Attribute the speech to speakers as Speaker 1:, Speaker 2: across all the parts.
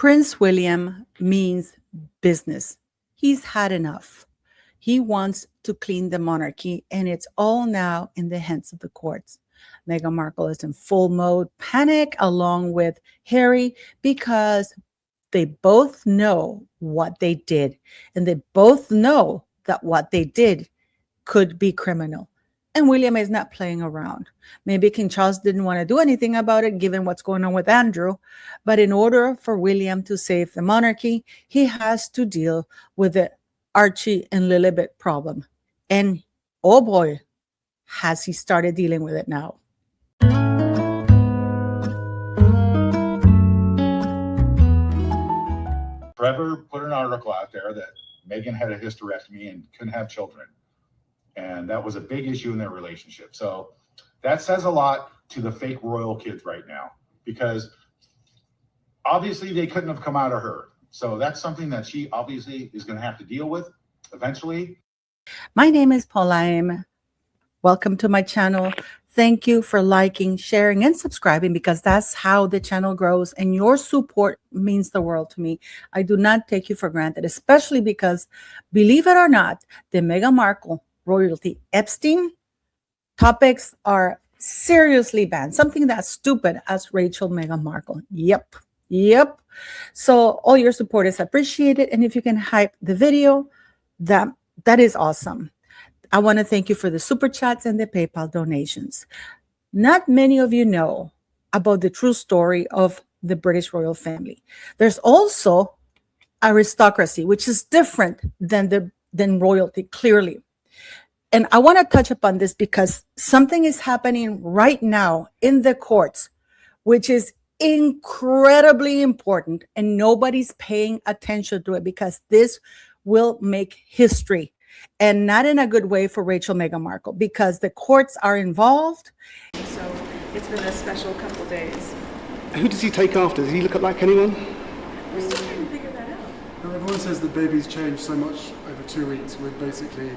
Speaker 1: Prince William means business. He's had enough. He wants to clean the monarchy, and it's all now in the hands of the courts. Meghan Markle is in full mode panic along with Harry because they both know what they did, and they both know that what they did could be criminal. And William is not playing around. Maybe King Charles didn't want to do anything about it, given what's going on with Andrew. But in order for William to save the monarchy, he has to deal with the Archie and Lilibet problem. And oh boy, has he started dealing with it now.
Speaker 2: Trevor put an article out there that Meghan had a hysterectomy and couldn't have children. And that was a big issue in their relationship. So that says a lot to the fake royal kids right now, because obviously they couldn't have come out of her. So that's something that she obviously is going to have to deal with eventually.
Speaker 1: My name is Paula. Welcome to my channel. Thank you for liking, sharing, and subscribing, because that's how the channel grows, and your support means the world to me. I do not take you for granted, especially because, believe it or not, the Meghan Markle royalty Epstein topics are seriously banned. Something that's stupid as Rachel Meghan Markle. Yep. So all your support is appreciated, and if you can hype the video, that is awesome. I want to thank you for the super chats and the PayPal donations. Not many of you know about the true story of the British royal family. There's also aristocracy, which is different than royalty, clearly. And I want to touch upon this because something is happening right now in the courts, which is incredibly important, and nobody's paying attention to it, because this will make history, and not in a good way for Rachel Meghan Markle, because the courts are involved.
Speaker 3: So it's been a special couple days.
Speaker 4: Who does he take after? Does he look like anyone?
Speaker 3: We're still trying to figure that out.
Speaker 5: Now, everyone says the baby's changed so much over 2 weeks with basically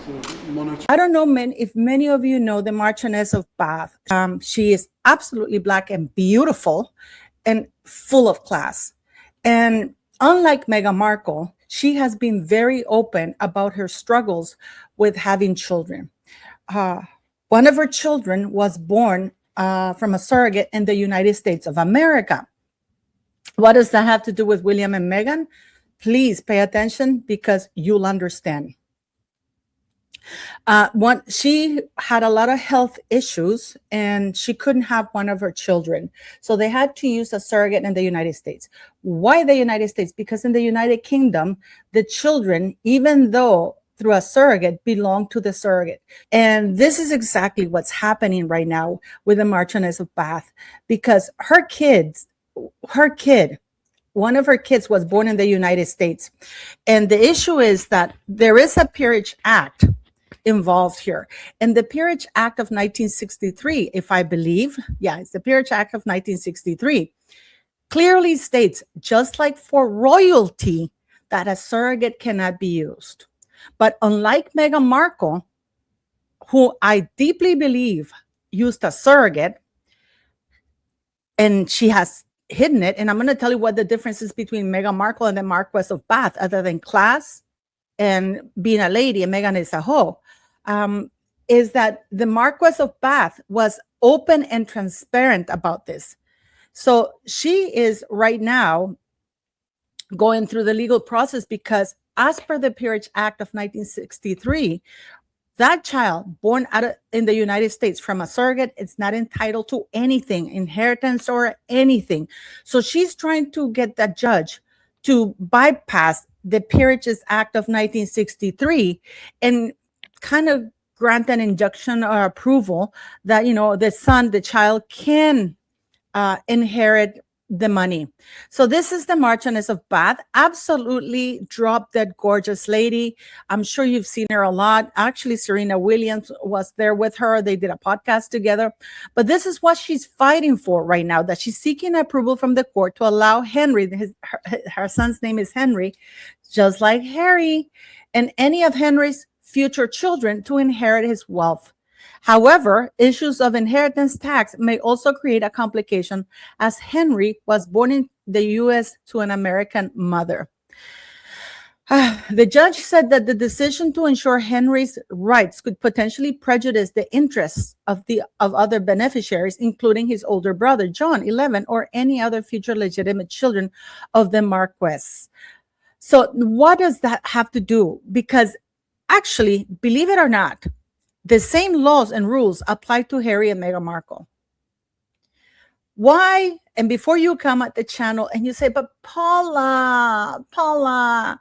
Speaker 5: sort of monarchy.
Speaker 1: I don't know if many of you know the Marchioness of Bath. She is absolutely Black and beautiful and full of class. And unlike Meghan Markle, she has been very open about her struggles with having children. One of her children was born from a surrogate in the United States of America. What does that have to do with William and Meghan? Please pay attention, because you'll understand. She had a lot of health issues, and she couldn't have one of her children. So they had to use a surrogate in the United States. Why the United States? Because in the United Kingdom, the children, even though through a surrogate, belong to the surrogate. And this is exactly what's happening right now with the Marchioness of Bath, because one of her kids was born in the United States. And the issue is that there is a Peerage Act involved here. And the Peerage Act of 1963, if I believe, it's the Peerage Act of 1963, clearly states, just like for royalty, that a surrogate cannot be used. But unlike Meghan Markle, who I deeply believe used a surrogate, and she has hidden it, and I'm going to tell you what the difference is between Meghan Markle and the Marquess of Bath, other than class and being a lady, and Meghan is a hoe, is that the Marquess of Bath was open and transparent about this. So she is right now going through the legal process, because as per the Peerage Act of 1963, that child born in the United States from a surrogate is not entitled to anything, inheritance or anything. So she's trying to get that judge to bypass the Peerage Act of 1963 and kind of grant an injunction or approval that, the child can inherit the money. So this is the Marchioness of Bath. Absolutely dropped that gorgeous lady. I'm sure you've seen her a lot. Actually, Serena Williams was there with her. They did a podcast together. But this is what she's fighting for right now, that she's seeking approval from the court to allow Henry, her son's name is Henry, just like Harry, and any of Henry's future children to inherit his wealth. However, issues of inheritance tax may also create a complication, as Henry was born the U.S. to an American mother. The judge said that the decision to ensure Henry's rights could potentially prejudice the interests of other beneficiaries, including his older brother, John, 11, or any other future legitimate children of the Marquess. So what does that have to do? Because actually, believe it or not, the same laws and rules apply to Harry and Meghan Markle. Why? And before you come at the channel and you say, but Paula, poor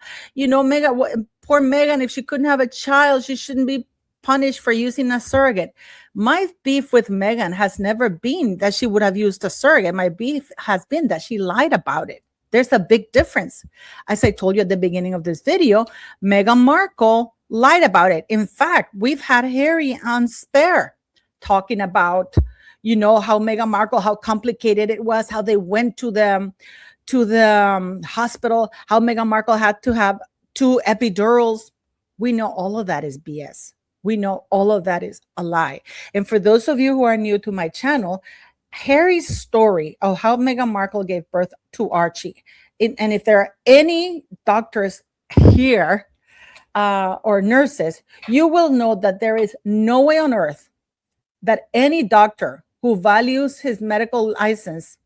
Speaker 1: Meghan, if she couldn't have a child, she shouldn't be punished for using a surrogate. My beef with Meghan has never been that she would have used a surrogate. My beef has been that she lied about it. There's a big difference. As I told you at the beginning of this video, Meghan Markle lied about it. In fact, we've had Harry on Spare talking about how Meghan Markle, how complicated it was, how they went to the hospital, how Meghan Markle had to have 2 epidurals. We know all of that is BS. We know all of that is a lie. And for those of you who are new to my channel, Harry's story of how Meghan Markle gave birth to Archie, and if there are any doctors here or nurses, you will know that there is no way on earth that any doctor who values his medical license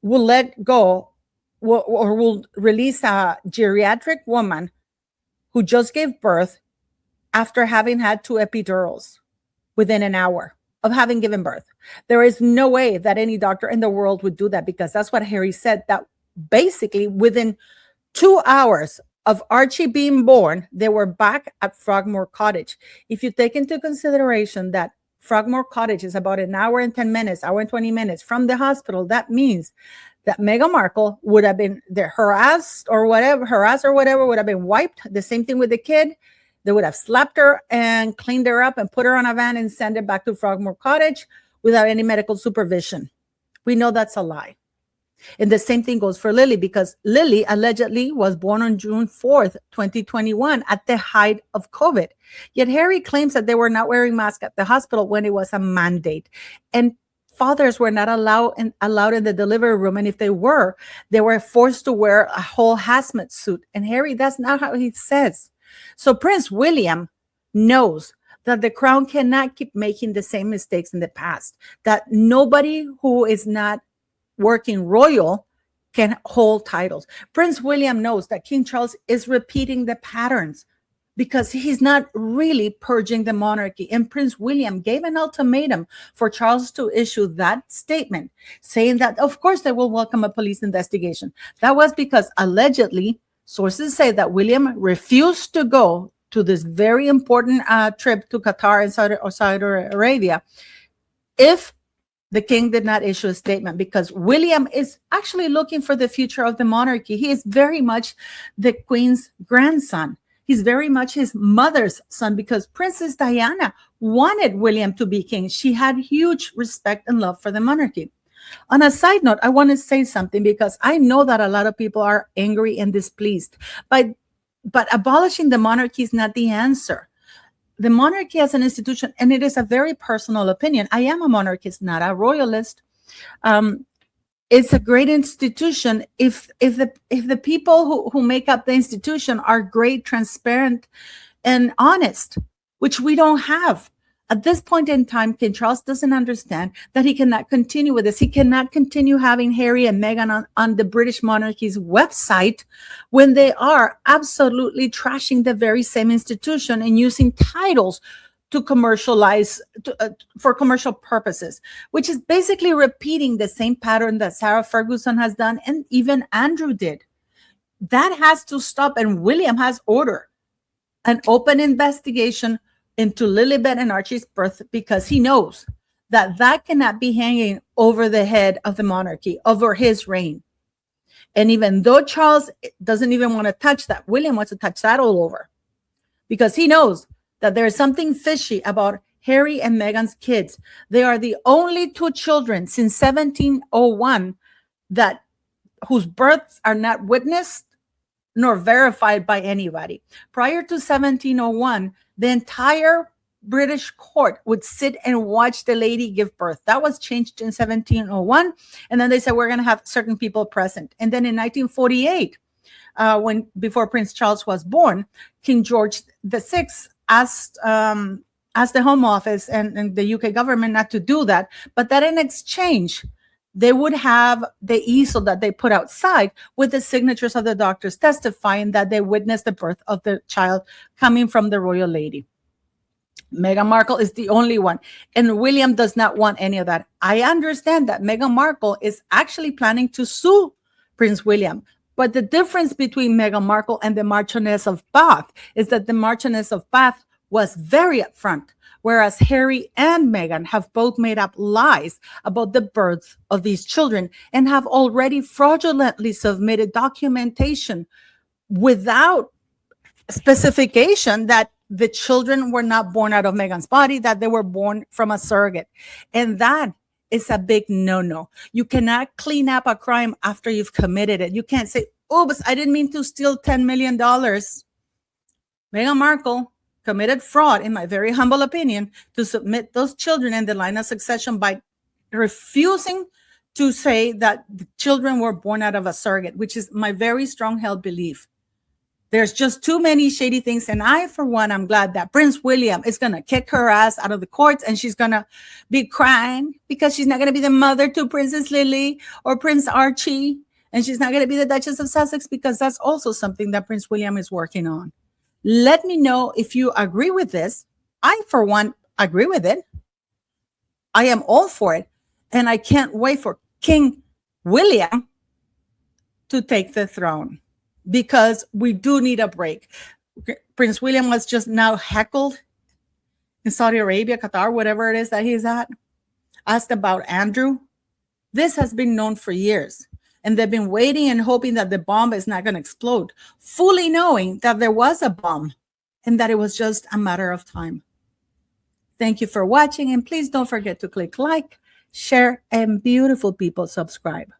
Speaker 1: will let go or will release a geriatric woman who just gave birth after having had 2 epidurals within an hour of having given birth. There is no way that any doctor in the world would do that, because that's what Harry said, that basically within 2 hours of Archie being born, they were back at Frogmore Cottage. If you take into consideration that Frogmore Cottage is about an hour and 10 minutes, hour and 20 minutes from the hospital, that means that Meghan Markle would have been harassed or whatever would have been wiped. The same thing with the kid. They would have slapped her and cleaned her up and put her on a van and sent it back to Frogmore Cottage without any medical supervision. We know that's a lie. And the same thing goes for Lili, because Lili allegedly was born on June 4th, 2021 at the height of COVID. Yet Harry claims that they were not wearing masks at the hospital when it was a mandate. And fathers were not allowed in the delivery room. And if they were forced to wear a whole hazmat suit. And Harry, that's not how he says. So Prince William knows that the crown cannot keep making the same mistakes in the past, that nobody who is not working royal can hold titles. Prince William knows that King Charles is repeating the patterns because he's not really purging the monarchy. And Prince William gave an ultimatum for Charles to issue that statement, saying that, of course, they will welcome a police investigation. That was because allegedly, sources say that William refused to go to this very important trip to Qatar and Saudi Arabia if the king did not issue a statement, because William is actually looking for the future of the monarchy. He is very much the queen's grandson. He's very much his mother's son, because Princess Diana wanted William to be king. She had huge respect and love for the monarchy. On a side note, I want to say something, because I know that a lot of people are angry and displeased. But abolishing the monarchy is not the answer. The monarchy as an institution, and it is a very personal opinion. I am a monarchist, not a royalist. It's a great institution if the people who make up the institution are great, transparent, and honest, which we don't have. At this point in time, King Charles doesn't understand that he cannot continue with this. He cannot continue having Harry and Meghan on the British monarchy's website when they are absolutely trashing the very same institution and using titles to commercialize for commercial purposes, which is basically repeating the same pattern that Sarah Ferguson has done and even Andrew did. That has to stop, and William has ordered an open investigation into Lilibet and Archie's birth, because he knows that that cannot be hanging over the head of the monarchy, over his reign. And even though Charles doesn't even want to touch that, William wants to touch that all over, because he knows that there is something fishy about Harry and Meghan's kids. They are the only 2 children since 1701 whose births are not witnessed nor verified by anybody. Prior to 1701, the entire British court would sit and watch the lady give birth. That was changed in 1701. And then they said, we're going to have certain people present. And then in 1948, before Prince Charles was born, King George VI asked the Home Office and the UK government not to do that, but that in exchange, they would have the easel that they put outside with the signatures of the doctors testifying that they witnessed the birth of the child coming from the royal lady. Meghan Markle is the only one, and William does not want any of that. I understand that Meghan Markle is actually planning to sue Prince William, but the difference between Meghan Markle and the Marchioness of Bath is that the Marchioness of Bath was very upfront, whereas Harry and Meghan have both made up lies about the births of these children and have already fraudulently submitted documentation without specification that the children were not born out of Meghan's body, that they were born from a surrogate. And that is a big no-no. You cannot clean up a crime after you've committed it. You can't say, oops, I didn't mean to steal $10 million. Meghan Markle committed fraud, in my very humble opinion, to submit those children in the line of succession by refusing to say that the children were born out of a surrogate, which is my very strong held belief. There's just too many shady things. And I, for one, I'm glad that Prince William is going to kick her ass out of the courts and she's going to be crying because she's not going to be the mother to Princess Lili or Prince Archie. And she's not going to be the Duchess of Sussex, because that's also something that Prince William is working on. Let me know if you agree with this. I, for one, agree with it. I am all for it. And I can't wait for King William to take the throne, because we do need a break. Prince William was just now heckled in Saudi Arabia, Qatar, whatever it is that he's at, asked about Andrew. This has been known for years. And they've been waiting and hoping that the bomb is not going to explode, fully knowing that there was a bomb and that it was just a matter of time. Thank you for watching. And please don't forget to click like, share, and beautiful people, subscribe.